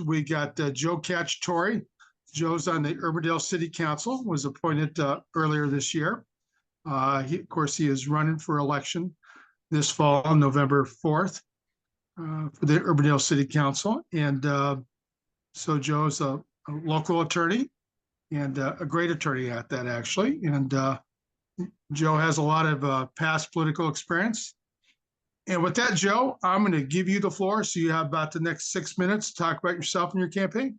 we got Joe Cacciatore. Joe's on the Urbandale City Council, was appointed earlier this year. Of course, he is running for election this fall on November 4th for the Urbandale City Council. And so Joe's a local attorney and a great attorney at that, actually. And Joe has a lot of past political experience. And with that, Joe, I'm going to give you the floor. So you have about the next 6 minutes to talk about yourself and your campaign.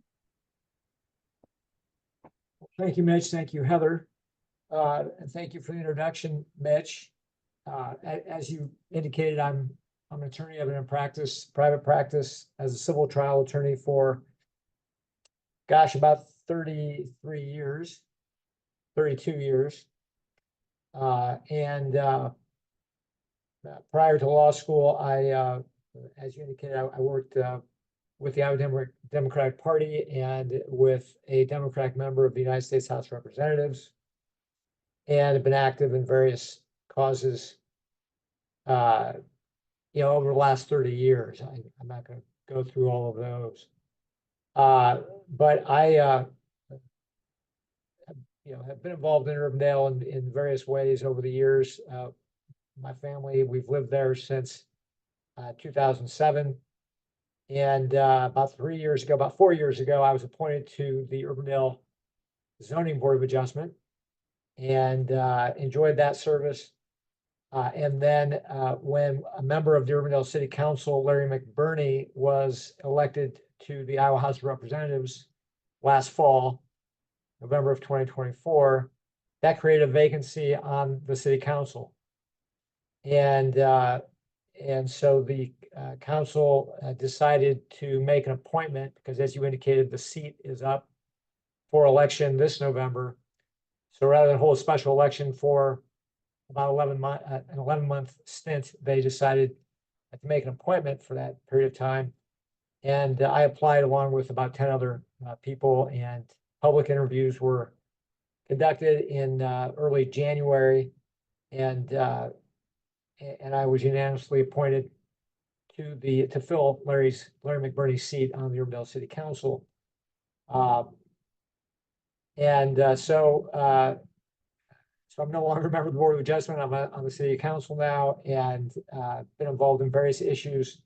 Thank you, Mitch. Thank you, Heather. And thank you for the introduction, Mitch. As you indicated, I'm an attorney. I've been in private practice as a civil trial attorney for, gosh, about 33 years, 32 years. Prior to law school, as you indicated, I worked with the Iowa Democratic Party and with a Democratic member of the United States House of Representatives, and have been active in various causes, over the last 30 years. I'm not going to go through all of those, but I, have been involved in Urbandale in various ways over the years. My family, we've lived there since 2007. And about 4 years ago, I was appointed to the Urbandale Zoning Board of Adjustment and enjoyed that service. And then when a member of the Urbandale City Council, Larry McBurney, was elected to the Iowa House of Representatives last fall, November of 2024, that created a vacancy on the City Council. And so the council decided to make an appointment because, as you indicated, the seat is up for election this November. So rather than hold a special election for about an 11-month stint, they decided to make an appointment for that period of time. And I applied along with about 10 other people, and public interviews were conducted in early January, and I was unanimously appointed to fill Larry McBurney's seat on the Urbandale City Council. So I'm no longer a member of the Board of Adjustment. I'm on the City Council now, and been involved in various issues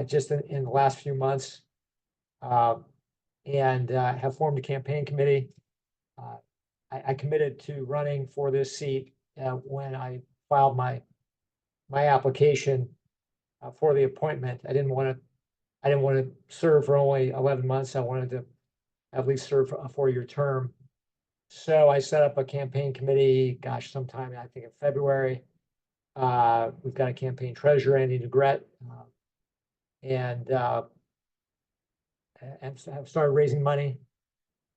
just in the last few months, and have formed a campaign committee. I committed to running for this seat when I filed my application for the appointment. I didn't want to serve for only 11 months. I wanted to at least serve for a 4-year term. So I set up a campaign committee, sometime, I think, in February. We've got a campaign treasurer, Andy Negrete, and have started raising money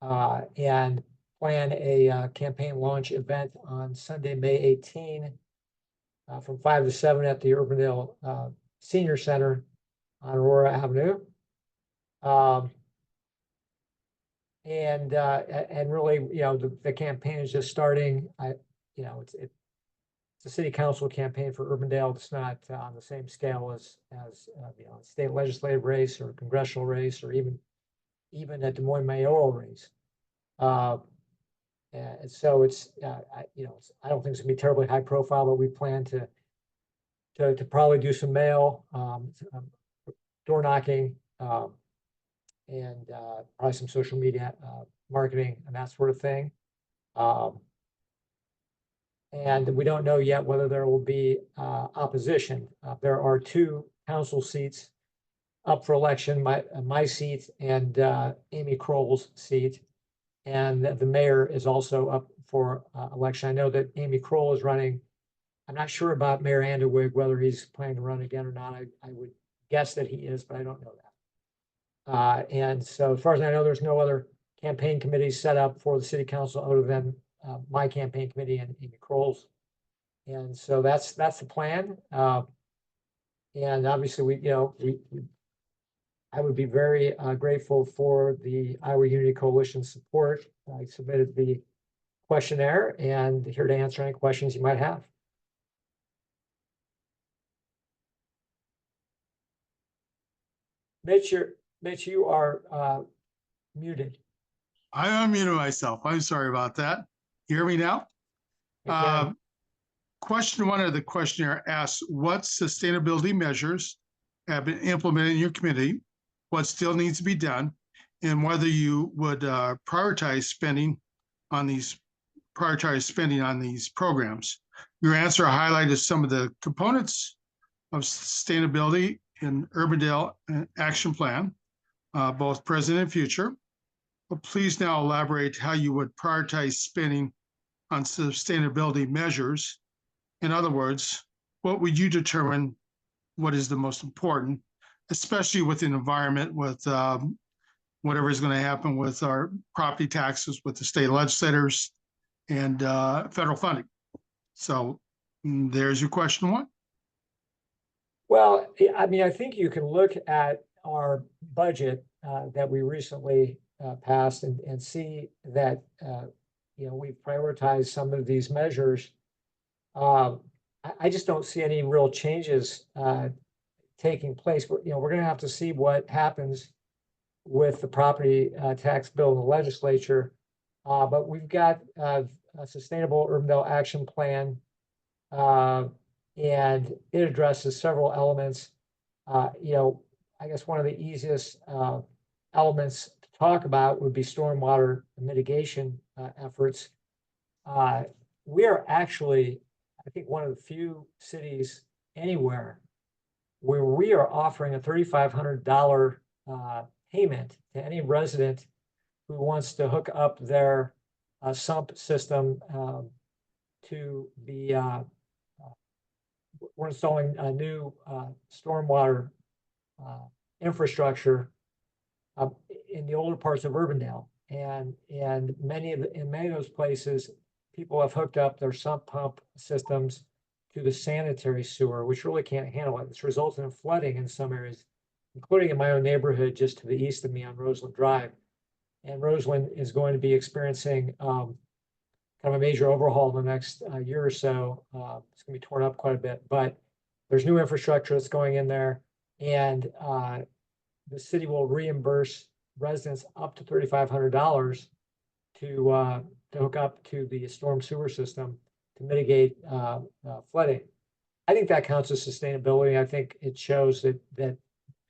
and plan a campaign launch event on Sunday, May 18, from 5 to 7 at the Urbandale Senior Center on Aurora Avenue. And really, the campaign is just starting. It's a city council campaign for Urbandale. It's not on the same scale as a state legislative race or a congressional race or even a Des Moines mayoral race. And so it's I don't think it's gonna be terribly high profile, but we plan to probably do some mail, door knocking, and probably some social media marketing and that sort of thing. And we don't know yet whether there will be opposition. There are 2 council seats up for election, my seat and Amy Kroll's seat. And the mayor is also up for election. I know that Amy Kroll is running. I'm not sure about Mayor Anderwig, whether he's planning to run again or not. I would guess that he is, but I don't know that. And so as far as I know, there's no other campaign committees set up for the city council other than my campaign committee and Amy Kroll's. And so that's the plan. And obviously I would be very grateful for the Iowa Unity Coalition support. I submitted the questionnaire and here to answer any questions you might have. Mitch, Mitch, you are muted. I unmuted myself. I'm sorry about that. You hear me now? We can. Question one of the questionnaire asks, what sustainability measures have been implemented in your community? What still needs to be done? And whether you would prioritize spending on these programs. Your answer highlighted some of the components of sustainability in Urbandale Action Plan, both present and future. But please now elaborate how you would prioritize spending on sustainability measures. In other words, what would you determine what is the most important, especially with an environment with whatever is going to happen with our property taxes, with the state legislators and federal funding. So there's your question one. Well, I mean, I think you can look at our budget that we recently passed and see that, we've prioritized some of these measures. I just don't see any real changes taking place. We're going to have to see what happens with the property tax bill in the legislature. But we've got a Sustainable Urbandale Action Plan, and it addresses several elements. I guess one of the easiest elements to talk about would be stormwater mitigation efforts. We are actually, I think, one of the few cities anywhere where we are offering a $3,500 payment to any resident who wants to hook up their sump system to the, we're installing a new stormwater infrastructure in the older parts of Urbandale. And in many of those places, people have hooked up their sump pump systems to the sanitary sewer, which really can't handle it. This results in flooding in some areas, including in my own neighborhood just to the east of me on Roseland Drive. And Roseland is going to be experiencing kind of a major overhaul in the next year or so. It's going to be torn up quite a bit, but there's new infrastructure that's going in there, and the city will reimburse residents up to $3,500 to hook up to the storm sewer system to mitigate flooding. I think that counts as sustainability. I think it shows that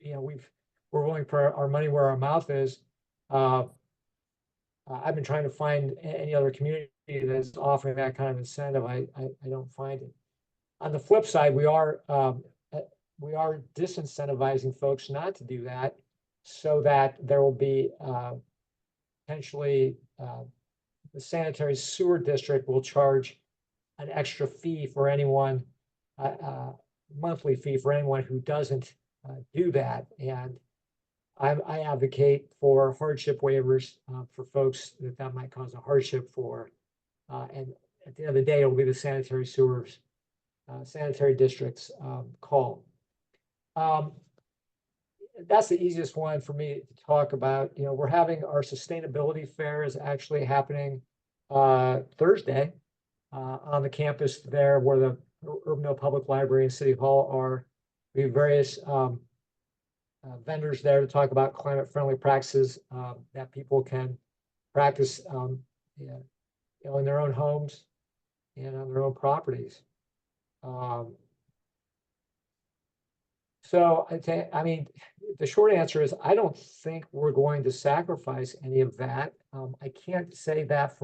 we're willing to put our money where our mouth is. I've been trying to find any other community that's offering that kind of incentive. I don't find it. On the flip side, we are disincentivizing folks not to do that, so that there will be potentially the sanitary sewer district will charge an extra fee for anyone, monthly fee for anyone who doesn't do that. And I advocate for hardship waivers for folks that might cause a hardship for. And at the end of the day, it'll be the sanitary sewers, sanitary districts call. That's the easiest one for me to talk about. We're having our sustainability fair is actually happening Thursday on the campus there where the Urbandale Public Library and City Hall are. We have various vendors there to talk about climate-friendly practices that people can practice in their own homes and on their own properties. So I mean, the short answer is I don't think we're going to sacrifice any of that. I can't say that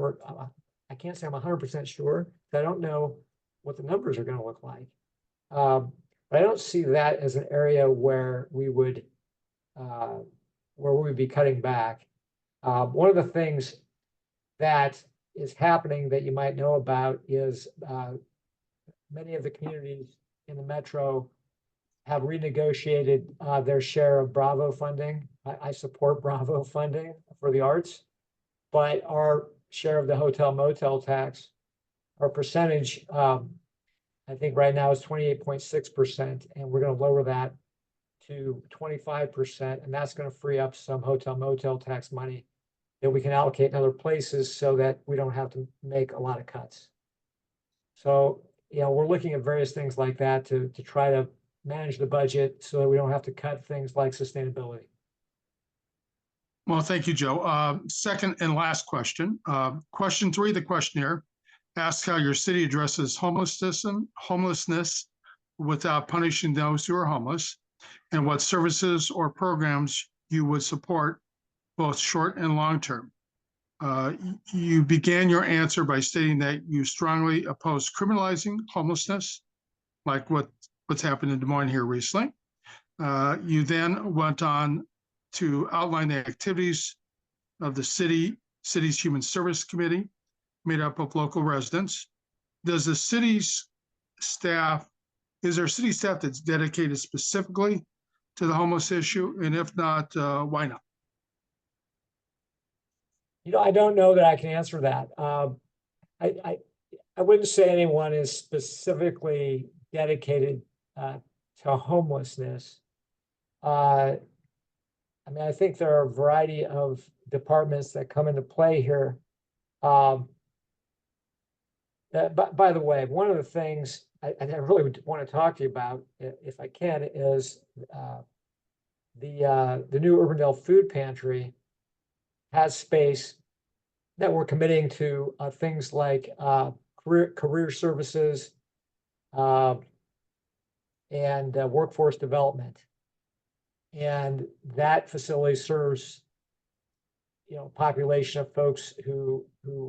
I can't say I'm 100% sure. I don't know what the numbers are going to look like. But I don't see that as an area where we would be cutting back. One of the things that is happening that you might know about is many of the communities in the metro have renegotiated their share of Bravo funding. I support Bravo funding for the arts, but our share of the hotel motel tax, our percentage, I think right now is 28.6%, and we're going to lower that to 25%, and that's going to free up some hotel motel tax money that we can allocate in other places so that we don't have to make a lot of cuts. So, we're looking at various things like that to try to manage the budget so that we don't have to cut things like sustainability. Well, thank you, Joe. Second and last question. Question 3 of the questionnaire asks how your city addresses homelessness without punishing those who are homeless, and what services or programs you would support, both short and long term. You began your answer by stating that you strongly oppose criminalizing homelessness, like what's happened in Des Moines here recently. You then went on to outline the activities of the city's Human Service Committee, made up of local residents. Does the city's staff, is there city staff that's dedicated specifically to the homeless issue? And if not, why not? I don't know that I can answer that. I wouldn't say anyone is specifically dedicated to homelessness. I mean, I think there are a variety of departments that come into play here. By the way, one of the things I really would want to talk to you about, if I can, is the new Urbandale Food Pantry has space that we're committing to things like career services and workforce development. And that facility serves, population of folks who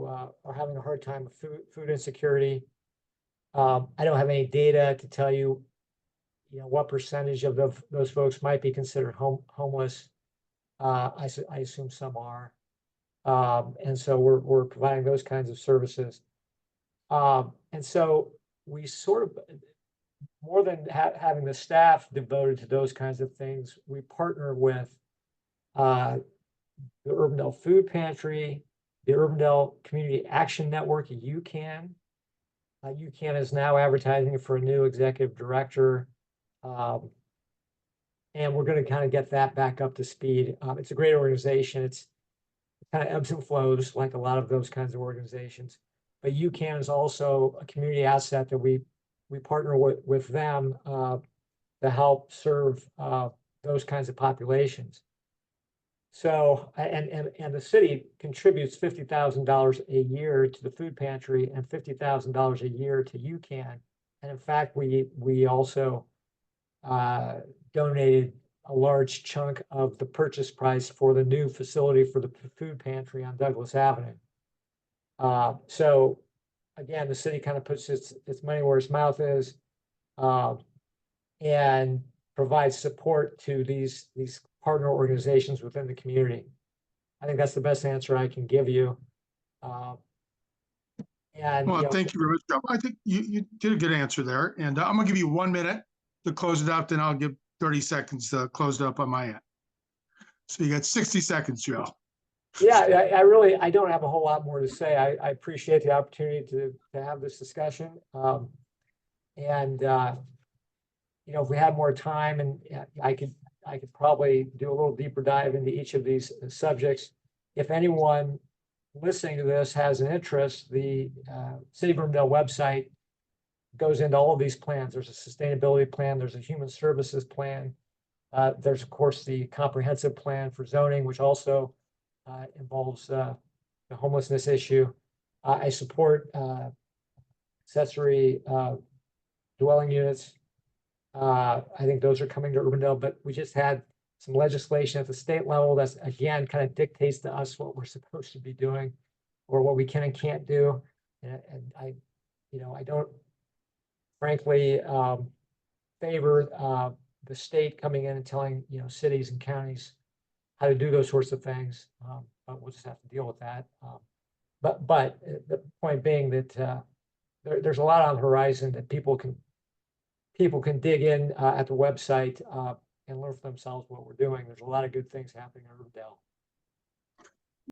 are having a hard time with food insecurity. I don't have any data to tell you, what percentage of those folks might be considered homeless. I assume some are. And so we're providing those kinds of services. And so we sort of, more than having the staff devoted to those kinds of things, we partner with the Urbandale Food Pantry, the Urbandale Community Action Network, UCAN. UCAN is now advertising for a new executive director. And we're going to kind of get that back up to speed. It's a great organization. It kind of ebbs and flows like a lot of those kinds of organizations. But UCAN is also a community asset that we partner with them to help serve those kinds of populations. So, and the city contributes $50,000 a year to the food pantry and $50,000 a year to UCAN. And in fact, we also donated a large chunk of the purchase price for the new facility for the food pantry on Douglas Avenue. So again, the city kind of puts its money where its mouth is, and provides support to these partner organizations within the community. I think that's the best answer I can give you. And well, thank you very much, Joe. I think you did a good answer there. And I'm going to give you 1 minute to close it out. Then I'll give 30 seconds to close it up on my end. So you got 60 seconds, Joe. Yeah, I don't have a whole lot more to say. I appreciate the opportunity to have this discussion. If we had more time, and I could probably do a little deeper dive into each of these subjects. If anyone listening to this has an interest, the City of Urbandale website goes into all of these plans. There's a sustainability plan, there's a human services plan. There's of course the comprehensive plan for zoning, which also involves the homelessness issue. I support accessory dwelling units. I think those are coming to Urbandale, but we just had some legislation at the state level that's again kind of dictates to us what we're supposed to be doing or what we can and can't do. And I don't frankly favor the state coming in and telling cities and counties how to do those sorts of things. But we'll just have to deal with that. But the point being that there's a lot on the horizon that people can dig in at the website and learn for themselves what we're doing. There's a lot of good things happening in Urbandale.